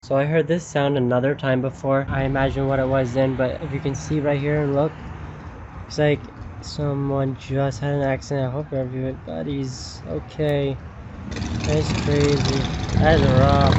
So I heard this sound another time before. I imagine what it was then, but if you can see right here and look, it's like someone just had an accident. I hope everybody's okay. That's crazy. That's rough.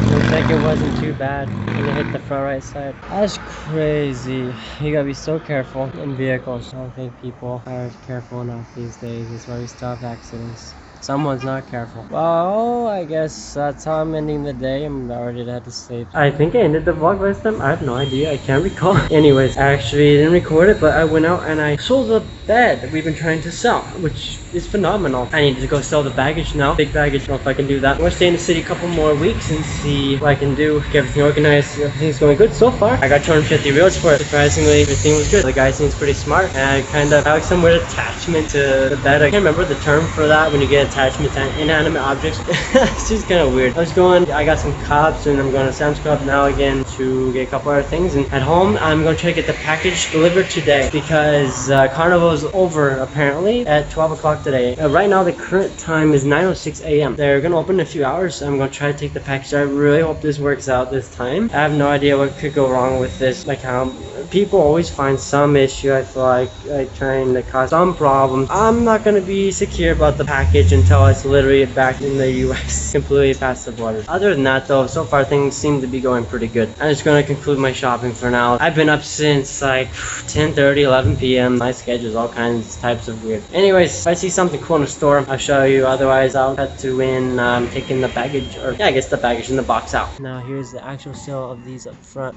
Looks like it wasn't too bad when it hit the front right side. That's crazy. You gotta be so careful in vehicles. I don't think people are careful enough these days. That's why we still have accidents. Someone's not careful. Well, I guess that's how I'm ending the day. I'm already head to sleep. I think I ended the vlog last time. I have no idea. I can't recall. Anyways, I actually didn't record it, but I went out and I sold the bed that we've been trying to sell, which is phenomenal. I need to go sell the baggage now. Big baggage. I don't know if I can do that. I'm gonna stay in the city a couple more weeks and see what I can do. Get everything organized. Everything's going good so far. I got 250 reels for it. Surprisingly, everything was good. The guy seems pretty smart, and I kind of have like some weird attachment to the bed. I can't remember the term for that when you get attachment to inanimate objects. It's just kind of weird. I got some cups, and I'm going to Sam's Club now again to get a couple other things. And at home, I'm going to try to get the package delivered today because Carnival is over apparently at 12 o'clock today. Right now, the current time is 9:06 a.m. They're going to open in a few hours. So I'm going to try to take the package. I really hope this works out this time. I have no idea what could go wrong with this. Like how people always find some issue. I feel like trying to cause some problems. I'm not going to be secure about the package until it's literally back in the US, completely past the border. Other than that though, so far things seem to be going pretty good. I'm just going to conclude my shopping for now. I've been up since like 10:30, 11 p.m. My schedule's all kinds types of weird. Anyways, if I see something cool in the store, I'll show you. Otherwise, I'll cut to when I'm taking the baggage, or yeah, I guess the baggage in the box out. Now here's the actual sale of these up front.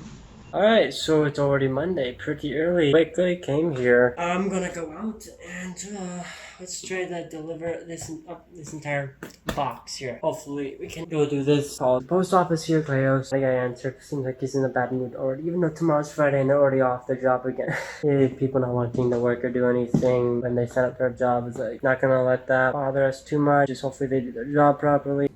Alright, so it's already Monday, pretty early. Quickly came here. I'm gonna go out and let's try to deliver this entire box here. Hopefully we can go do this. Call the post office here, Cleo's. I answered. Seems like he's in a bad mood already, even though tomorrow's Friday and they're already off their job again. People not wanting to work or do anything when they set up their job is like not gonna let that bother us too much. Just hopefully they do their job properly.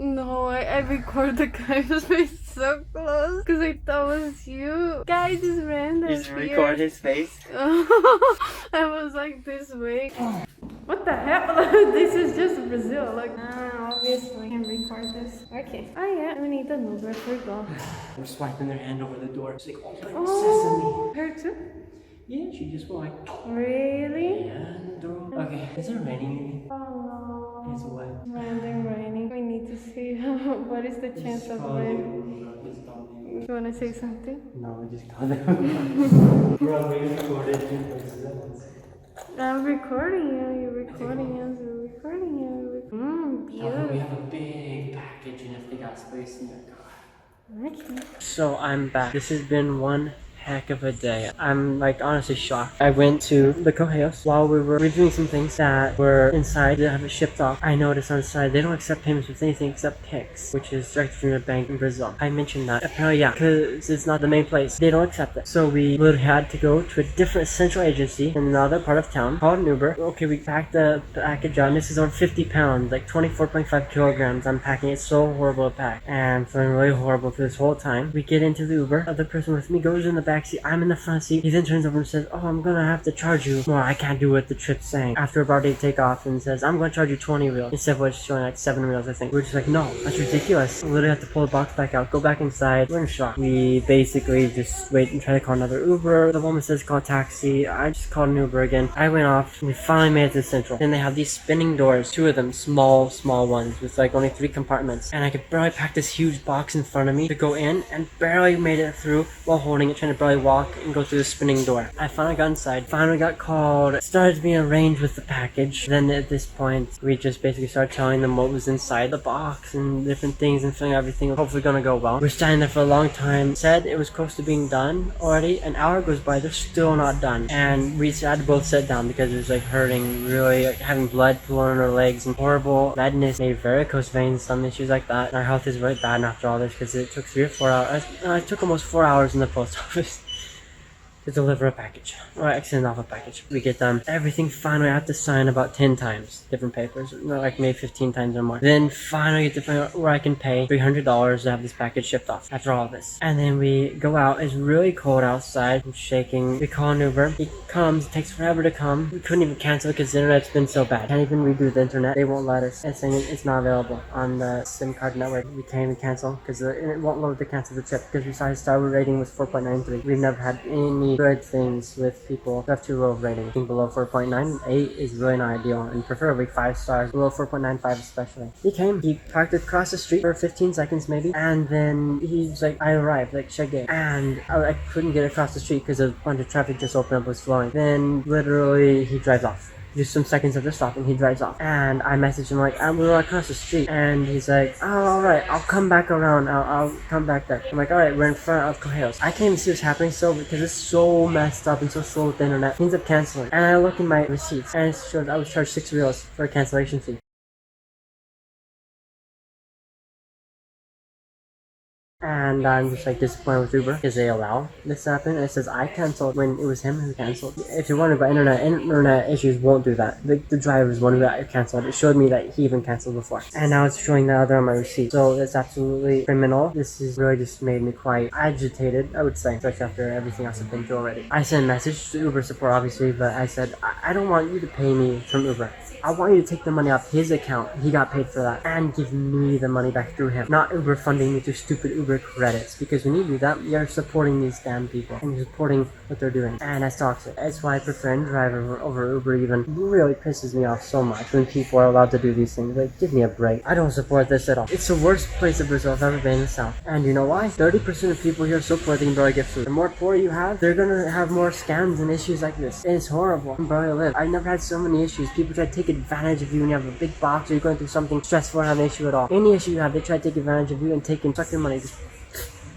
No, I recorded the guy's face so close because I thought it was you. Guy just ran there. Just record his face. I was like this way. What the hell? This is just Brazil. Like, obviously I can record this. Okay. Oh yeah, we need the Uber for go. We're swiping their hand over the door. It's like, open Oh, her too? Yeah, she just went like. Really? Yeah. Okay, is it raining? Oh no. It's wet. Raining. We need to see what is the chance of rain. You wanna say something? No, I just called them. Bro, we recorded two places at once. I'm recording you. You're recording us. We're recording you. Beautiful. We have a big package, and if they got space in their car. Okay. So I'm back. This has been one heck of a day. I'm like honestly shocked. I went to the Correios while we were reviewing some things that were inside to have it shipped off. I noticed on the side they don't accept payments with anything except PIX, which is direct from your bank in Brazil. I mentioned that. Apparently, yeah, because it's not the main place. They don't accept it. So we literally had to go to a different central agency in another part of town, called an Uber. Okay, we packed the package on. This is on 50 pounds, like 24.5 kilograms. I'm packing it so horrible to pack. And I'm feeling really horrible for this whole time. We get into the Uber. Other person with me goes in the back seat. I'm in the front seat. He then turns over and says, oh, I'm gonna have to charge you more. I can't do what the trip's saying. After about to take off and says, I'm gonna charge you 20 reals instead of what's showing like 7 reals, I think. We're just like, no, that's ridiculous. We literally have to pull the box back out, go back inside. We're in shock. We basically just wait and try to call another Uber. The woman says call a taxi. I just called an Uber again. I went off. We finally made it to Central. Then they have these spinning doors, 2 of them, small ones with like only 3 compartments. And I could barely pack this huge box in front of me to go in and barely made it through while holding it, trying to barely walk and go through the spinning door. I finally got inside, finally got called, started being arranged with the package. Then at this point, we just basically started telling them what was inside the box and different things and feeling everything was hopefully gonna go well. We're standing there for a long time, said it was close to being done already. An hour goes by, they're still not done. And we had to both sit down because it was like hurting, really like, having blood pooling on our legs and horrible redness, maybe varicose veins, some issues like that. And our health is really bad after all this because it took 3 or 4 hours. It took almost 4 hours in the post office. to deliver a package, or send off a package. We get everything finally. I have to sign about 10 times different papers, like maybe 15 times or more. Then finally get to the point where I can pay $300 to have this package shipped off after all this. And then we go out. It's really cold outside. I'm shaking. We call an Uber. He comes. It takes forever to come. We couldn't even cancel because the internet's been so bad. Can't even redo the internet. They won't let us. It's saying it's not available on the SIM card network. We can't even cancel because it won't load to cancel the trip because besides Star rating was 4.93. We've never had any good things with people who have too low of rating. I think below 4.9, 8 is really not ideal, and preferably 5 stars, below 4.95 especially. He came, he parked across the street for 15 seconds maybe, and then he's like, I arrived, like, Shaggy. And I couldn't get across the street because a bunch of traffic just opened up, was flowing. Then literally he drives off. Just some seconds after stopping, he drives off. And I messaged him like, we're across the street. And he's like, oh, alright, I'll come back around. I'll come back there. I'm like, alright, we're in front of Cojeos. I can't even see what's happening still because it's so messed up and so slow with the internet. He ends up canceling. And I look in my receipts and it shows I was charged 6 reals for a cancellation fee. And I'm just like disappointed with Uber because they allow this to happen. And it says I canceled when it was him who canceled. If you're wondering about internet issues won't do that. The driver's one who got canceled. It showed me that he even canceled before. And now it's showing the other on my receipt. So that's absolutely criminal. This has really just made me quite agitated, I would say, especially after everything else I've been through already. I sent a message to Uber support obviously, but I said, I don't want you to pay me from Uber. I want you to take the money off his account. He got paid for that. And give me the money back through him. Not Uber funding me through stupid Uber credits. Because when you do that, you're supporting these damn people. And you're supporting what they're doing. And that's toxic. That's why I prefer InDrive over Uber even. It really pisses me off so much when people are allowed to do these things. Like, give me a break. I don't support this at all. It's the worst place in Brazil I've ever been in the South. And you know why? 30% of people here are so poor they can barely get food. The more poor you have, they're gonna have more scams and issues like this. And it's horrible. I can barely live. I never had so many issues. People try to take advantage of you when you have a big box or you're going through something stressful or have an issue at all. Any issue you have, they try to take advantage of you and suck your money.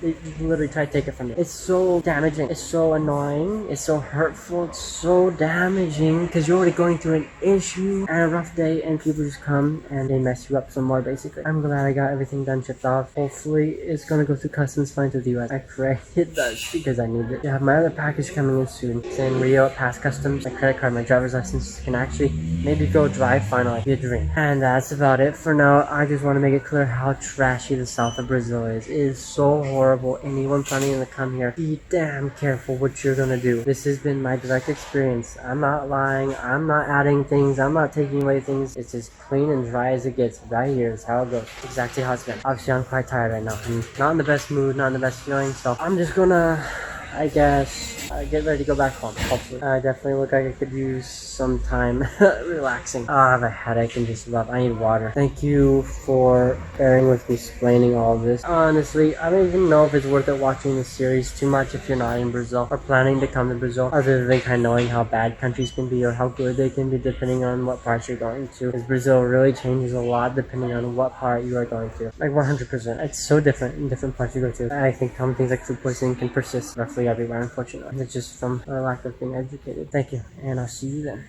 They literally try to take it from you. It's so damaging. It's so annoying. It's so hurtful. It's so damaging because you're already going through an issue and a rough day and people just come and they mess you up some more basically. I'm glad I got everything done, shipped off. Hopefully it's gonna go through customs fine to the US. I pray it does because I need it. I have my other package coming in soon. Saying Rio past customs, my credit card, my driver's license can actually maybe go drive finally. Be a dream. And that's about it for now. I just want to make it clear how trashy the south of Brazil is. It is so horrible. Anyone planning to come here, be damn careful what you're gonna do. This has been my direct experience. I'm not lying. I'm not adding things. I'm not taking away things. It's as clean and dry as it gets. Right here is how it goes. Exactly how it's been. Obviously, I'm quite tired right now. I'm not in the best mood, not in the best feeling. So I'm just gonna, I guess, get ready to go back home, hopefully. I definitely look like I could use some time relaxing. I have a headache and just love. I need water. Thank you for bearing with me explaining all of this. Honestly, I don't even know if it's worth it watching this series too much if you're not in Brazil or planning to come to Brazil, other than kind of knowing how bad countries can be or how good they can be depending on what parts you're going to. Because Brazil really changes a lot depending on what part you are going to. Like 100%. It's so different in different parts you go to. I think common things like food poisoning can persist roughly everywhere, unfortunately. It's just from a lack of being educated. Thank you, and I'll see you then.